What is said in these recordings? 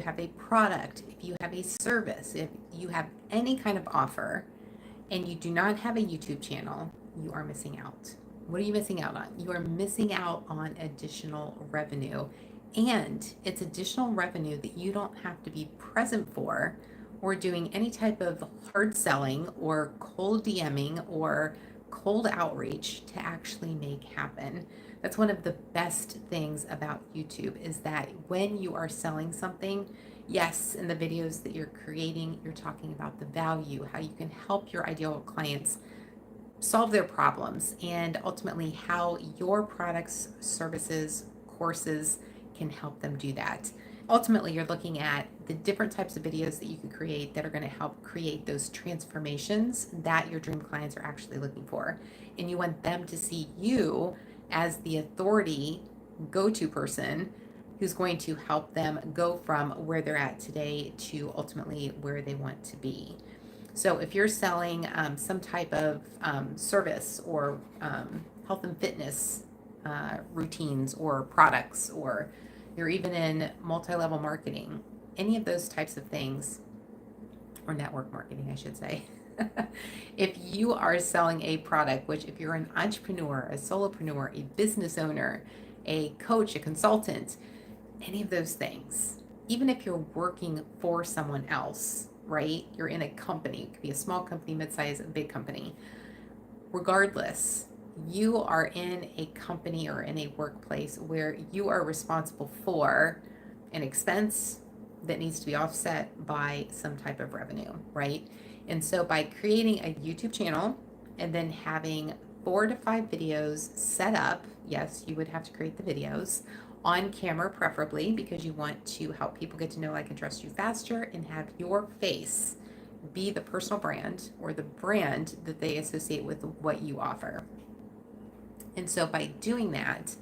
have a product, if you have a service, if you have any kind of offer and you do not have a YouTube channel, you are missing out. What are you missing out on? You are missing out on additional revenue. And it's additional revenue that you don't have to be present for or doing any type of hard selling or cold DMing or cold outreach to actually make happen. That's one of the best things about YouTube is that when you are selling something, yes, in the videos that you're creating, you're talking about the value, how you can help your ideal clients solve their problems, and ultimately how your products, services, courses can help them do that. Ultimately, you're looking at the different types of videos that you can create that are going to help create those transformations that your dream clients are actually looking for. And you want them to see you as the authority go-to person who's going to help them go from where they're at today to ultimately where they want to be. So if you're selling some type of service or health and fitness routines or products, or you're even in multi-level marketing, any of those types of things, or network marketing, I should say. If you are selling a product, which if you're an entrepreneur, a solopreneur, a business owner, a coach, a consultant, any of those things, even if you're working for someone else, right? You're in a company, it could be a small company, mid-size, a big company. Regardless, you are in a company or in a workplace where you are responsible for an expense that needs to be offset by some type of revenue, right? And so by creating a YouTube channel and then having 4 to 5 videos set up, yes, you would have to create the videos on camera, preferably, because you want to help people get to know, like, and trust you faster and have your face be the personal brand or the brand that they associate with what you offer. And so by doing that,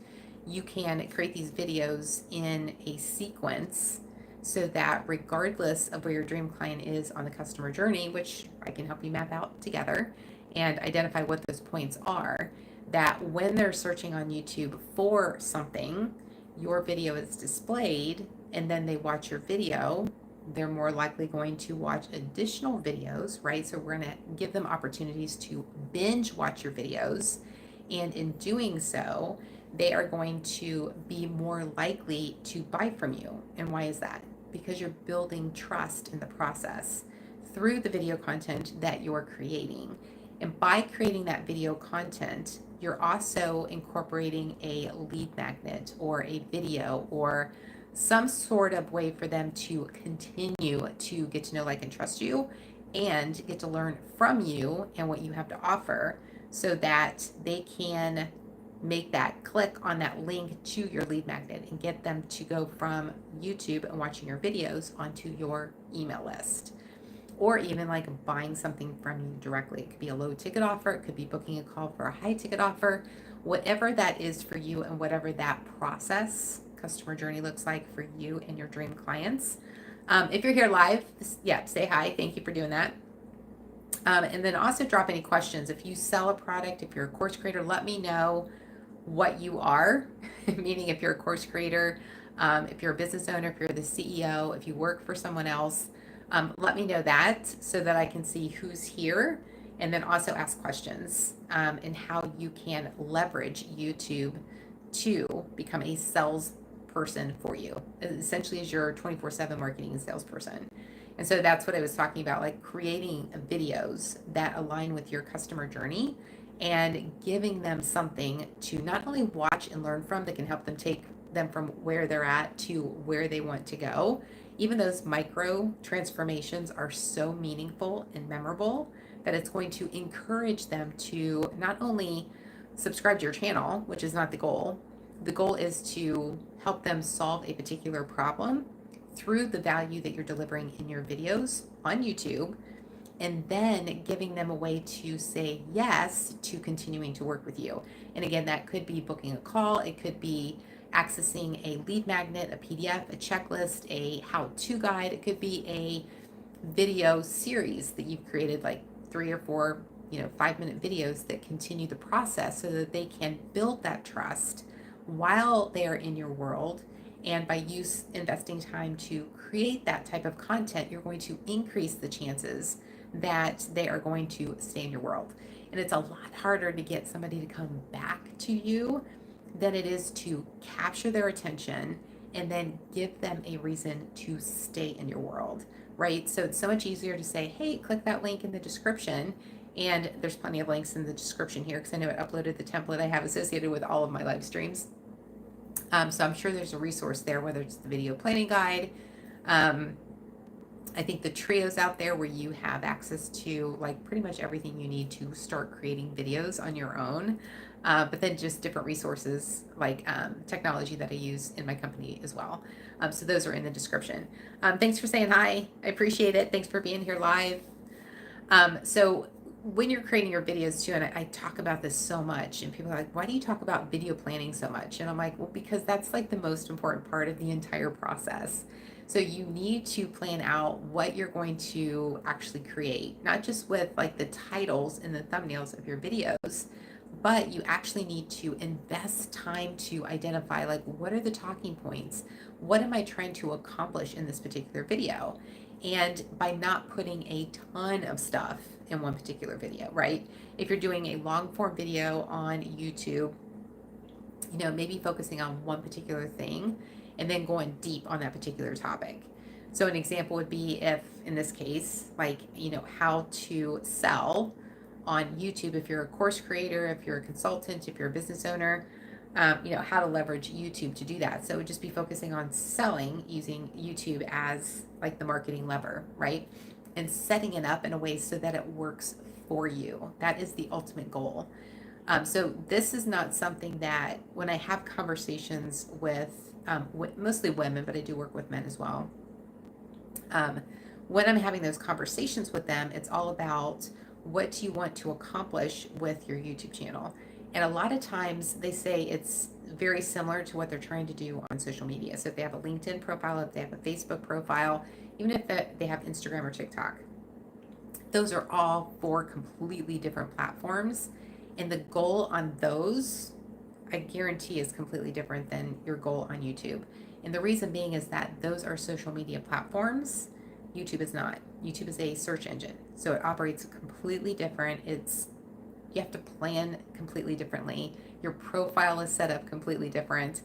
you can create these videos in a sequence so that regardless of where your dream client is on the customer journey, which I can help you map out together and identify what those points are, that when they're searching on YouTube for something, your video is displayed and then they watch your video, they're more likely going to watch additional videos, right? So we're going to give them opportunities to binge watch your videos. And in doing so, they are going to be more likely to buy from you. And why is that? Because you're building trust in the process through the video content that you're creating. And by creating that video content, you're also incorporating a lead magnet or a video or some sort of way for them to continue to get to know, like, and trust you and get to learn from you and what you have to offer so that they can make that click on that link to your lead magnet and get them to go from YouTube and watching your videos onto your email list. Or even like buying something from you directly. It could be a low ticket offer, it could be booking a call for a high ticket offer, whatever that is for you and whatever that process, customer journey looks like for you and your dream clients. If you're here live, yeah, say hi. Thank you for doing that. And then also drop any questions. If you sell a product, if you're a course creator, let me know what you are, meaning if you're a course creator, if you're a business owner, if you're the CEO, if you work for someone else, let me know that so that I can see who's here and then also ask questions and how you can leverage YouTube to become a salesperson for you, essentially as your 24/7 marketing and salesperson. And so that's what I was talking about, like creating videos that align with your customer journey and giving them something to not only watch and learn from that can help them take them from where they're at to where they want to go. Even those micro transformations are so meaningful and memorable that it's going to encourage them to not only subscribe to your channel, which is not the goal. The goal is to help them solve a particular problem through the value that you're delivering in your videos on YouTube, and then giving them a way to say yes to continuing to work with you. And again, that could be booking a call, it could be accessing a lead magnet, a PDF, a checklist, a how-to guide, it could be a video series that you've created, like 3 or 4, 5-minute videos that continue the process so that they can build that trust while they are in your world And by you investing time to create that type of content, you're going to increase the chances that they are going to stay in your world. And it's a lot harder to get somebody to come back to you than it is to capture their attention and then give them a reason to stay in your world, right? So it's so much easier to say, hey, click that link in the description. And there's plenty of links in the description here because I know it uploaded the template I have associated with all of my live streams. So I'm sure there's a resource there, whether it's the video planning guide. I think the trio's out there where you have access to like pretty much everything you need to start creating videos on your own. But then just different resources like technology that I use in my company as well. So those are in the description. Thanks for saying hi. I appreciate it. Thanks for being here live. So when you're creating your videos too, and I talk about this so much, and people are like, why do you talk about video planning so much? And I'm like, well, because that's like the most important part of the entire process. So you need to plan out what you're going to actually create, not just with like the titles and the thumbnails of your videos, but you actually need to invest time to identify like, what are the talking points? What am I trying to accomplish in this particular video? And by not putting a ton of stuff in one particular video, right? If you're doing a long form video on YouTube, maybe focusing on one particular thing and then going deep on that particular topic. So an example would be if, in this case, like, how to sell on YouTube if you're a course creator, if you're a consultant, if you're a business owner, how to leverage YouTube to do that. So it would just be focusing on selling using YouTube as like the marketing lever, right? And setting it up in a way so that it works for you. That is the ultimate goal. So this is not something that when I have conversations with mostly women, but I do work with men as well. When I'm having those conversations with them, it's all about what do you want to accomplish with your YouTube channel. And a lot of times they say it's very similar to what they're trying to do on social media. So if they have a LinkedIn profile, if they have a Facebook profile, even if they have Instagram or TikTok, those are all 4 completely different platforms. And the goal on those, I guarantee, is completely different than your goal on YouTube. And the reason being is that those are social media platforms. YouTube is not. YouTube is a search engine. So it operates completely different. You have to plan completely differently. Your profile is set up completely different.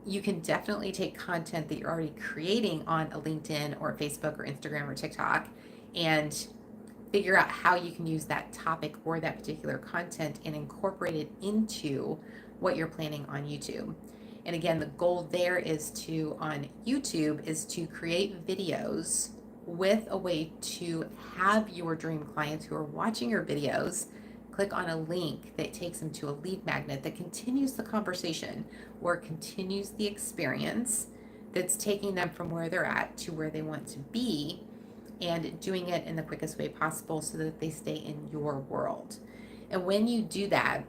You can definitely take content that you're already creating on a LinkedIn or Facebook or Instagram or TikTok and figure out how you can use that topic or that particular content and incorporate it into what you're planning on YouTube. And again, the goal there on YouTube is to create videos with a way to have your dream clients who are watching your videos click on a link that takes them to a lead magnet that continues the conversation or continues the experience that's taking them from where they're at to where they want to be, and doing it in the quickest way possible so that they stay in your world. And when you do that,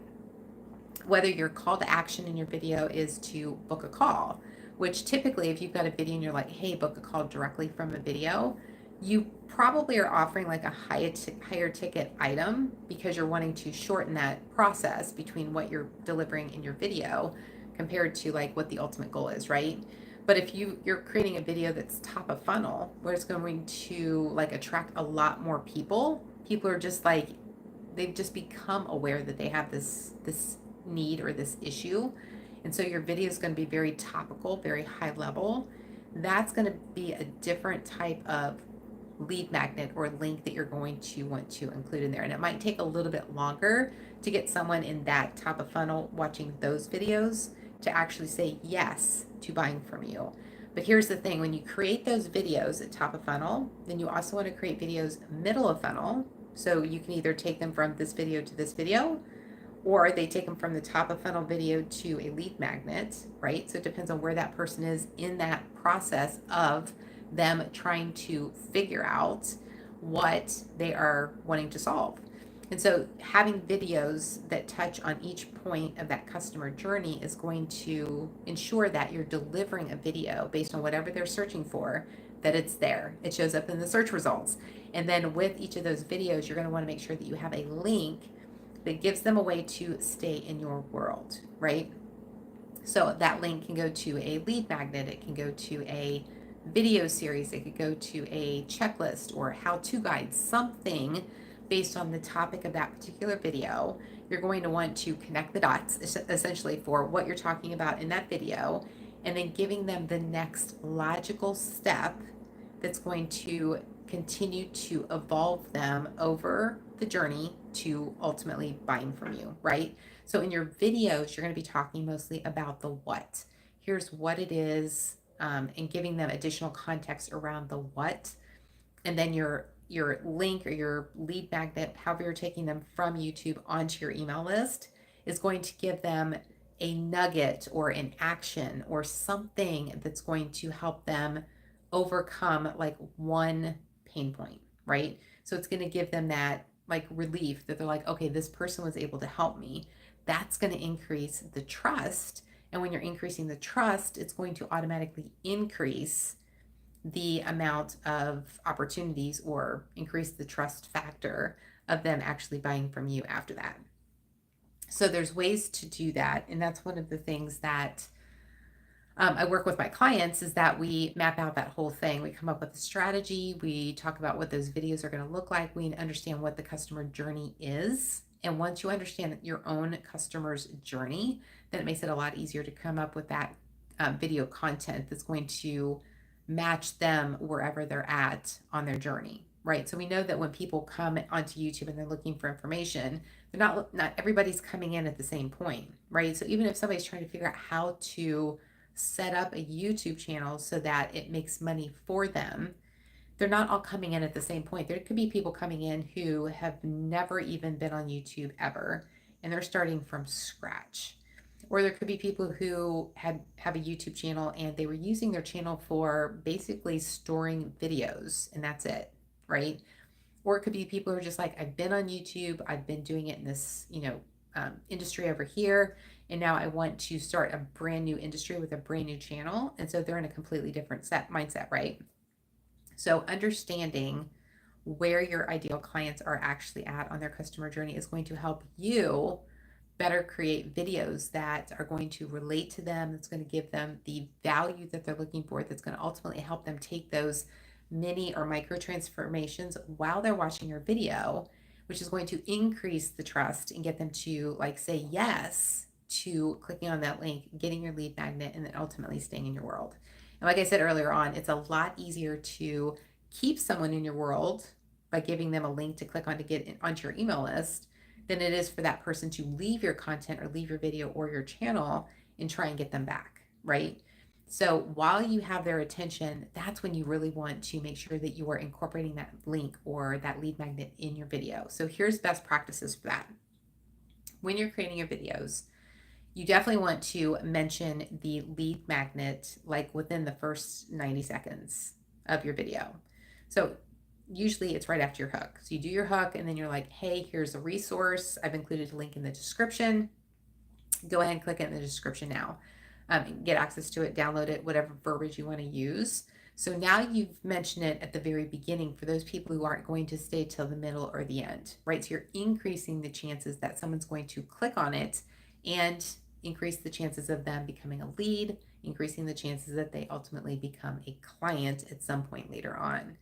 whether your call to action in your video is to book a call, which typically if you've got a video and you're like, hey, book a call directly from a video, you probably are offering like a higher ticket item because you're wanting to shorten that process between what you're delivering in your video compared to like what the ultimate goal is, right? But if you're creating a video that's top of funnel, where it's going to like attract a lot more people are just like, they've just become aware that they have this need or this issue. And so your video is going to be very topical, very high level. That's going to be a different type of lead magnet or link that you're going to want to include in there. And it might take a little bit longer to get someone in that top of funnel watching those videos to actually say yes to buying from you. But here's the thing, when you create those videos at top of funnel, then you also want to create videos middle of funnel. So you can either take them from this video to this video, or they take them from the top of funnel video to a lead magnet, right? So it depends on where that person is in that process of them trying to figure out what they are wanting to solve. And so having videos that touch on each point of that customer journey is going to ensure that you're delivering a video based on whatever they're searching for, that it's there. It shows up in the search results. And then with each of those videos, you're going to want to make sure that you have a link that gives them a way to stay in your world, right? So that link can go to a lead magnet, it can go to a video series, it could go to a checklist or how-to guide, something based on the topic of that particular video. You're going to want to connect the dots essentially for what you're talking about in that video, and then giving them the next logical step that's going to continue to evolve them over the journey to ultimately buying from you, right? So in your videos, you're going to be talking mostly about the what. Here's what it is, and giving them additional context around the what. And then your link or your lead magnet, however you're taking them from YouTube onto your email list, is going to give them a nugget or an action or something that's going to help them overcome like one pain point, right? So it's going to give them that like relief that they're like, okay, this person was able to help me. That's going to increase the trust. And when you're increasing the trust, it's going to automatically increase the amount of opportunities or increase the trust factor of them actually buying from you after that. So there's ways to do that. And that's one of the things that I work with my clients, is that we map out that whole thing. We come up with a strategy. We talk about what those videos are going to look like. We understand what the customer journey is. And once you understand your own customer's journey, then it makes it a lot easier to come up with that video content that's going to match them wherever they're at on their journey, right? So we know that when people come onto YouTube and they're looking for information, they're not everybody's coming in at the same point, right? So even if somebody's trying to figure out how to set up a YouTube channel so that it makes money for them, they're not all coming in at the same point. There could be people coming in who have never even been on YouTube ever, and they're starting from scratch. Or there could be people who have a YouTube channel and they were using their channel for basically storing videos, and that's it, right? Or it could be people who are just like, I've been on YouTube, I've been doing it in this, industry over here, and now I want to start a brand new industry with a brand new channel. And so they're in a completely different mindset, right? So understanding where your ideal clients are actually at on their customer journey is going to help you better create videos that are going to relate to them, that's going to give them the value that they're looking for, that's going to ultimately help them take those mini or micro transformations while they're watching your video, which is going to increase the trust and get them to like say yes to clicking on that link, getting your lead magnet, and then ultimately staying in your world. And like I said earlier on, it's a lot easier to keep someone in your world by giving them a link to click on to get onto your email list than it is for that person to leave your content or leave your video or your channel and try and get them back, right? So while you have their attention, that's when you really want to make sure that you are incorporating that link or that lead magnet in your video. So here's best practices for that. When you're creating your videos, you definitely want to mention the lead magnet like within the first 90 seconds of your video. So usually it's right after your hook. So you do your hook and then you're like, hey, here's a resource. I've included a link in the description. Go ahead and click it in the description now. Get access to it, download it, whatever verbiage you want to use. So now you've mentioned it at the very beginning for those people who aren't going to stay till the middle or the end, right? So you're increasing the chances that someone's going to click on it and increase the chances of them becoming a lead, increasing the chances that they ultimately become a client at some point later on.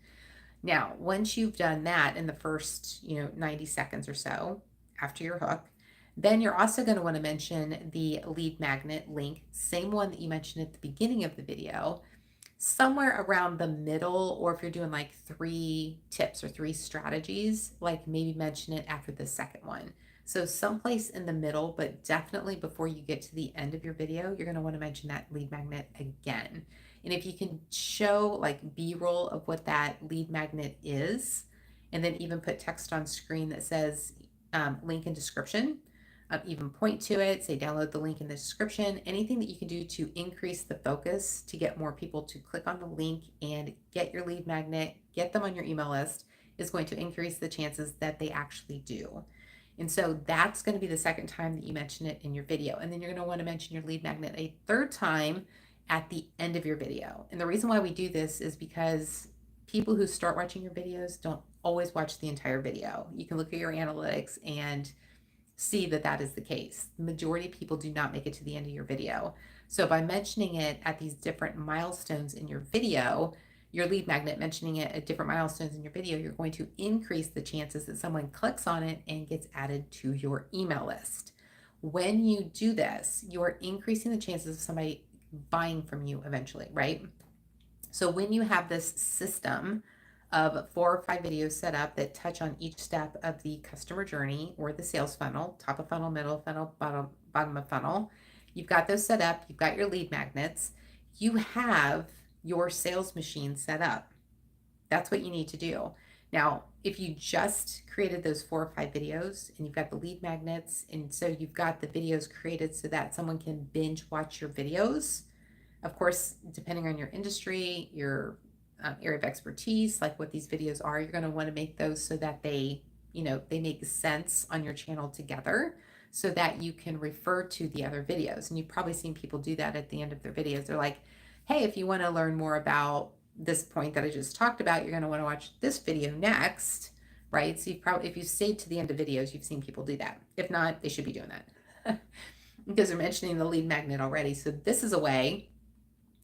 Now, once you've done that in the first, 90 seconds or so after your hook, then you're also going to want to mention the lead magnet link, same one that you mentioned at the beginning of the video, somewhere around the middle, or if you're doing like 3 tips or 3 strategies, like maybe mention it after the second one. So someplace in the middle, but definitely before you get to the end of your video, you're going to want to mention that lead magnet again. And if you can show like B-roll of what that lead magnet is, and then even put text on screen that says link in description, even point to it, say download the link in the description, anything that you can do to increase the focus to get more people to click on the link and get your lead magnet, get them on your email list, is going to increase the chances that they actually do. And so that's going to be the second time that you mention it in your video. And then you're going to want to mention your lead magnet a third time at the end of your video. And the reason why we do this is because people who start watching your videos don't always watch the entire video. You can look at your analytics and see that that is the case. The majority of people do not make it to the end of your video. So by mentioning it at these different milestones in your video, your lead magnet mentioning it at different milestones in your video, you're going to increase the chances that someone clicks on it and gets added to your email list. When you do this, you're increasing the chances of somebody buying from you eventually, right? So when you have this system of 4 or 5 videos set up that touch on each step of the customer journey or the sales funnel, top of funnel, middle of funnel, bottom of funnel, you've got those set up, you've got your lead magnets, you have your sales machine set up. That's what you need to do. Now, if you just created those 4 or 5 videos and you've got the lead magnets, and so you've got the videos created so that someone can binge watch your videos, of course, depending on your industry, your area of expertise, like what these videos are, you're going to want to make those so that they make sense on your channel together so that you can refer to the other videos. And you've probably seen people do that at the end of their videos. They're like, hey, if you want to learn more about this point that I just talked about, you're going to want to watch this video next, right? So if you stayed to the end of videos, you've seen people do that. If not, they should be doing that because they're mentioning the lead magnet already. So this is a way,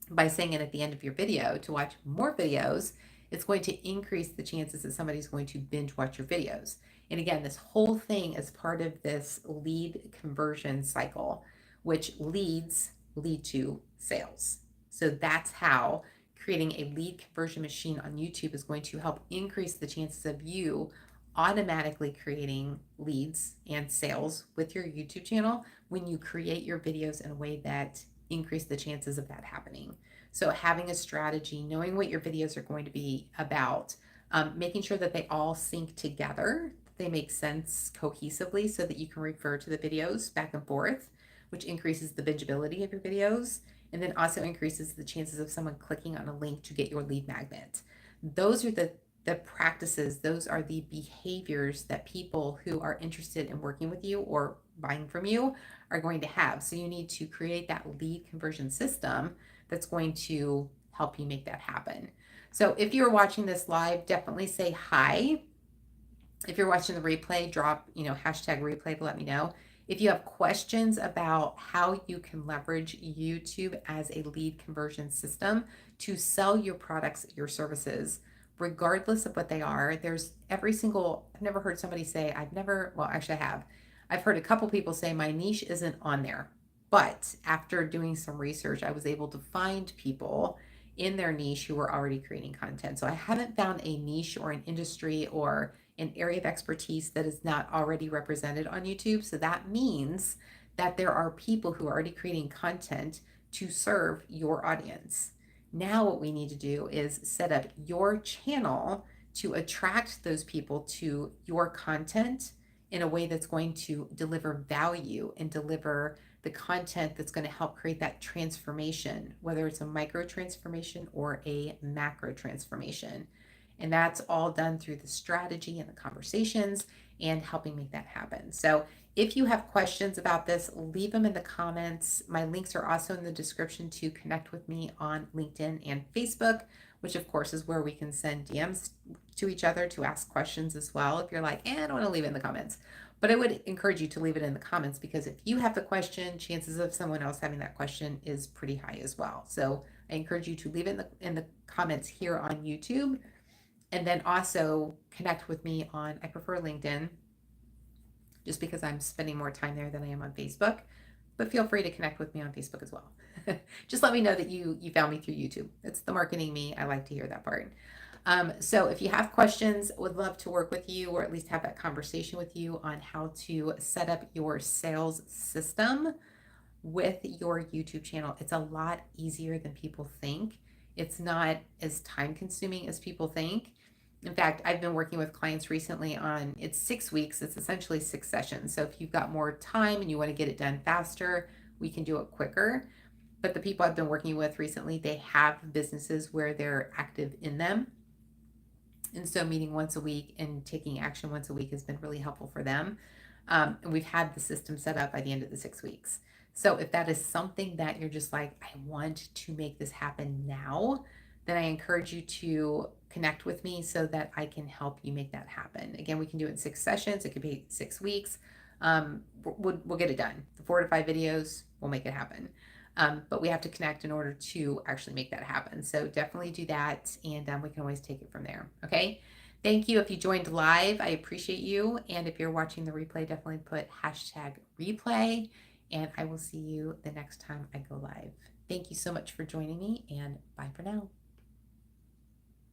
by saying it at the end of your video, to watch more videos. It's going to increase the chances that somebody's going to binge watch your videos. And again, this whole thing is part of this lead conversion cycle, which leads lead to sales. So that's how creating a lead conversion machine on YouTube is going to help increase the chances of you automatically creating leads and sales with your YouTube channel when you create your videos in a way that increase the chances of that happening. So having a strategy, knowing what your videos are going to be about, making sure that they all sync together, they make sense cohesively so that you can refer to the videos back and forth, which increases the bingeability of your videos, and then also increases the chances of someone clicking on a link to get your lead magnet. Those are the practices, those are the behaviors that people who are interested in working with you or buying from you are going to have. So you need to create that lead conversion system that's going to help you make that happen. So if you're watching this live, definitely say hi. If you're watching the replay, drop, hashtag replay to let me know. If you have questions about how you can leverage YouTube as a lead conversion system to sell your products, your services, regardless of what they are, I've never heard somebody say, actually I have. I've heard a couple people say my niche isn't on there. But after doing some research, I was able to find people in their niche who were already creating content. So I haven't found a niche or an industry or an area of expertise that is not already represented on YouTube. So that means that there are people who are already creating content to serve your audience. Now what we need to do is set up your channel to attract those people to your content in a way that's going to deliver value and deliver the content that's going to help create that transformation, whether it's a micro transformation or a macro transformation. And that's all done through the strategy and the conversations and helping make that happen. So if you have questions about this, leave them in the comments. My links are also in the description to connect with me on LinkedIn and Facebook, which of course is where we can send DMs to each other to ask questions as well. If you're like, I don't want to leave it in the comments. But I would encourage you to leave it in the comments, because if you have the question, chances of someone else having that question is pretty high as well. So I encourage you to leave it in the comments here on YouTube, and then also connect with me on, I prefer LinkedIn just because I'm spending more time there than I am on Facebook, but feel free to connect with me on Facebook as well. Just let me know that you found me through YouTube. It's the marketing me. I like to hear that part. So if you have questions, would love to work with you, or at least have that conversation with you on how to set up your sales system with your YouTube channel. It's a lot easier than people think. It's not as time consuming as people think. In fact, I've been working with clients recently on, it's 6 weeks. It's essentially 6 sessions. So if you've got more time and you want to get it done faster, we can do it quicker. But the people I've been working with recently, they have businesses where they're active in them. And so meeting once a week and taking action once a week has been really helpful for them. And we've had the system set up by the end of the 6 weeks. So if that is something that you're just like, I want to make this happen now, then I encourage you to connect with me so that I can help you make that happen. Again, we can do it in 6 sessions. It could be 6 weeks. we'll get it done. The 4 to 5 videos, we'll make it happen. But we have to connect in order to actually make that happen. So definitely do that, and we can always take it from there. Okay. Thank you. If you joined live, I appreciate you. And if you're watching the replay, definitely put #replay, and I will see you the next time I go live. Thank you so much for joining me, and bye for now.